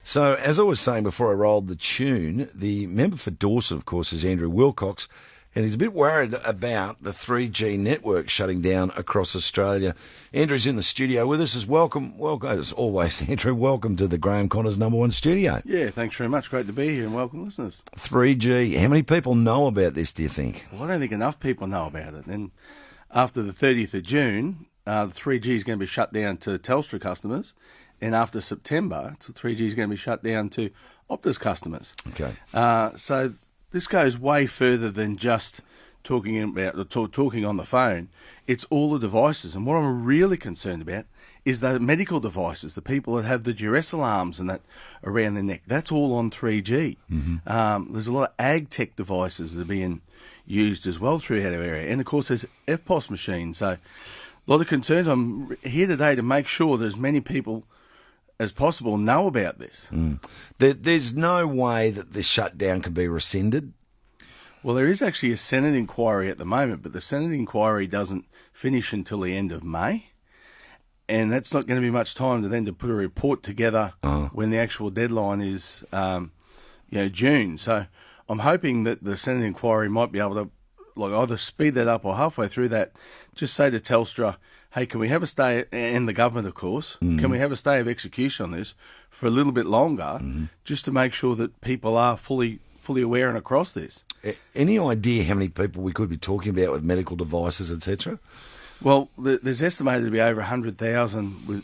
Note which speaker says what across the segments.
Speaker 1: So, as I was saying before I rolled the tune, the member for Dawson, of course, is Andrew Wilcox, and he's a bit worried about the 3G network shutting down across Australia. Andrew's in the studio with us. Welcome, as always, Andrew, welcome to the Graham Connors #1 studio.
Speaker 2: Yeah, thanks very much. Great to be here and welcome listeners.
Speaker 1: 3G, how many people know about this, do you think?
Speaker 2: Well, I don't think enough people know about it. And after the 30th of June, the 3G is going to be shut down to Telstra customers. And after September, the 3G is going to be shut down to Optus customers.
Speaker 1: Okay.
Speaker 2: So this goes way further than just talking about talking on the phone. It's all the devices, and what I'm really concerned about is the medical devices, the people that have the duress alarms and that around their neck. That's all on 3G. Mm-hmm. There's a lot of ag tech devices that are being used as well throughout our area, and of course there's FPOS machines. So a lot of concerns. I'm here today to make sure that as many people as possible know about this.
Speaker 1: There's no way that this shutdown can be rescinded?
Speaker 2: Well, there is actually a Senate inquiry at the moment, but the Senate inquiry doesn't finish until the end of May, and that's not going to be much time to put a report together when the actual deadline is June. So I'm hoping that the Senate inquiry might be able to either speed that up or halfway through that, just say to Telstra, hey, can we have a stay, and the government, of course, can we have a stay of execution on this for a little bit longer, just to make sure that people are fully aware and across this?
Speaker 1: Any idea how many people we could be talking about with medical devices, etc.?
Speaker 2: Well, there's estimated to be over 100,000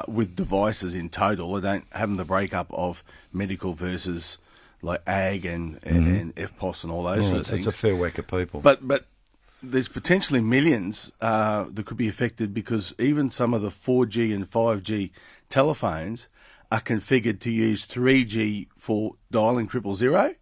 Speaker 2: with devices in total. I don't have the breakup of medical versus like ag and FPOS and all those sort of things.
Speaker 1: It's a fair whack of people.
Speaker 2: But there's potentially millions that could be affected because even some of the 4G and 5G telephones are configured to use 3G for dialing 000,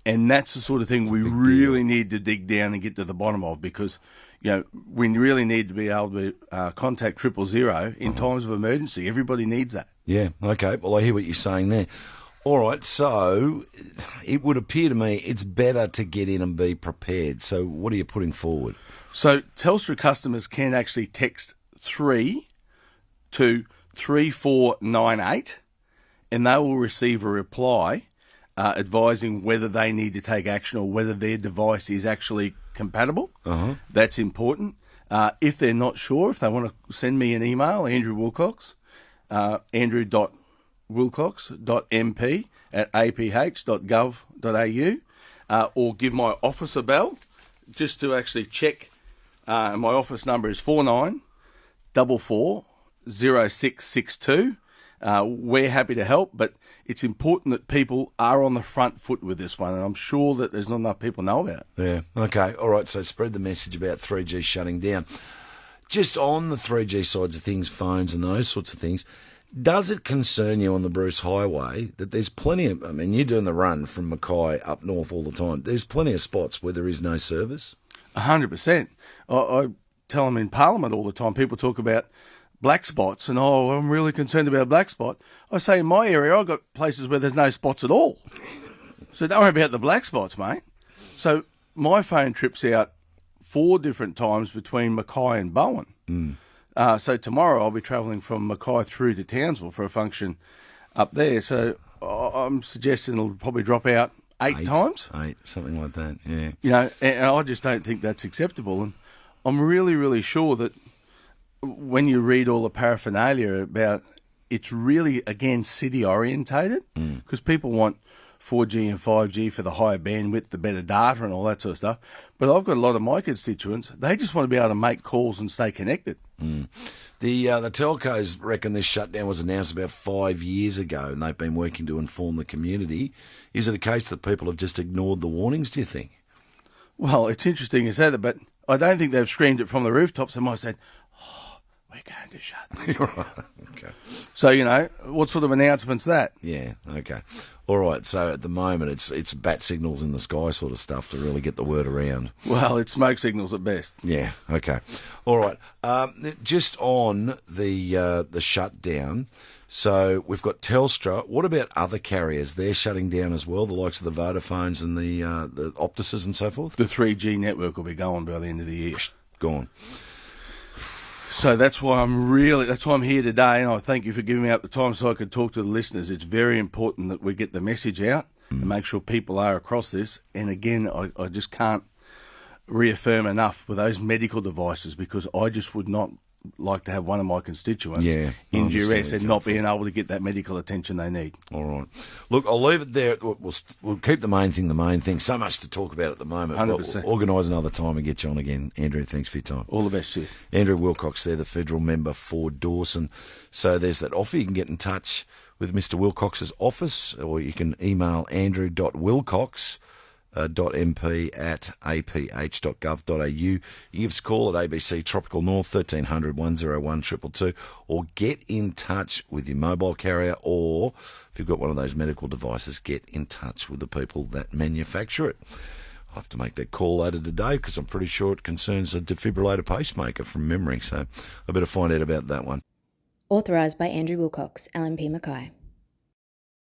Speaker 2: and that's the sort of thing we really need to dig down and get to the bottom of, because we really need to be able to contact 000 in times of emergency. Everybody needs that.
Speaker 1: Yeah, okay. Well, I hear what you're saying there. All right, so it would appear to me it's better to get in and be prepared. So what are you putting forward?
Speaker 2: So Telstra customers can actually text 3 to 3498, and they will receive a reply advising whether they need to take action or whether their device is actually compatible. That's important. If they're not sure, if they want to send me an email, Andrew Wilcox, andrew.wilcox.mp@aph.gov.au, or give my office a bell just to actually check. My office number is 49440662. We're happy to help, but it's important that people are on the front foot with this one, and I'm sure that there's not enough people know about it.
Speaker 1: Yeah, okay, all right, so spread the message about 3G shutting down. Just on the 3G sides of things, phones and those sorts of things, does it concern you on the Bruce Highway that there's plenty of, you're doing the run from Mackay up north all the time, there's plenty of spots where there is no service?
Speaker 2: 100%. I tell them in Parliament all the time, people talk about black spots, and I'm really concerned about black spot. I say in my area, I've got places where there's no spots at all. So don't worry about the black spots, mate. So my phone trips out 4 different times between Mackay and Bowen. So tomorrow I'll be travelling from Mackay through to Townsville for a function up there. So I'm suggesting it'll probably drop out 8 times.
Speaker 1: 8, something like that, yeah.
Speaker 2: And I just don't think that's acceptable. And I'm really, really sure that when you read all the paraphernalia about, it's really, again, city orientated, because people want 4G and 5G for the higher bandwidth, the better data and all that sort of stuff. But I've got a lot of my constituents, they just want to be able to make calls and stay connected.
Speaker 1: The telcos reckon this shutdown was announced about 5 years ago, and they've been working to inform the community. Is it a case that people have just ignored the warnings, do you think? Well,
Speaker 2: it's interesting you say that, but I don't think they've screamed it from the rooftops. They might have said, we're going to shut this down.
Speaker 1: Okay.
Speaker 2: So, what sort of announcement's that?
Speaker 1: Yeah, okay. All right, so at the moment it's bat signals in the sky sort of stuff to really get the word around.
Speaker 2: Well, it's smoke signals at best.
Speaker 1: Yeah, okay. All right, just on the shutdown, so we've got Telstra. What about other carriers? They're shutting down as well, the likes of the Vodafones and the Optuses and so forth?
Speaker 2: The 3G network will be gone by the end of the year.
Speaker 1: Gone.
Speaker 2: So that's why I'm here today, and I thank you for giving me up the time so I could talk to the listeners. It's very important that we get the message out and make sure people are across this. And again, I just can't reaffirm enough with those medical devices, because I just would not like to have one of my constituents in duress and not being able to get that medical attention they need.
Speaker 1: All right. Look, I'll leave it there. We'll keep the main thing. So much to talk about at the moment.
Speaker 2: 100%.
Speaker 1: We'll organise another time and get you on again. Andrew, thanks for your time.
Speaker 2: All the best, cheers.
Speaker 1: Andrew Wilcox there, the federal member for Dawson. So there's that offer. You can get in touch with Mr Wilcox's office, or you can email andrew.wilcox.mp@aph.gov.au. You give us a call at ABC Tropical North 1300 101 222, or get in touch with your mobile carrier, or if you've got one of those medical devices, get in touch with the people that manufacture it. I'll have to make that call later today because I'm pretty sure it concerns a defibrillator pacemaker from memory, so I better find out about that one.
Speaker 3: Authorised by Andrew Wilcox, LMP Mackay.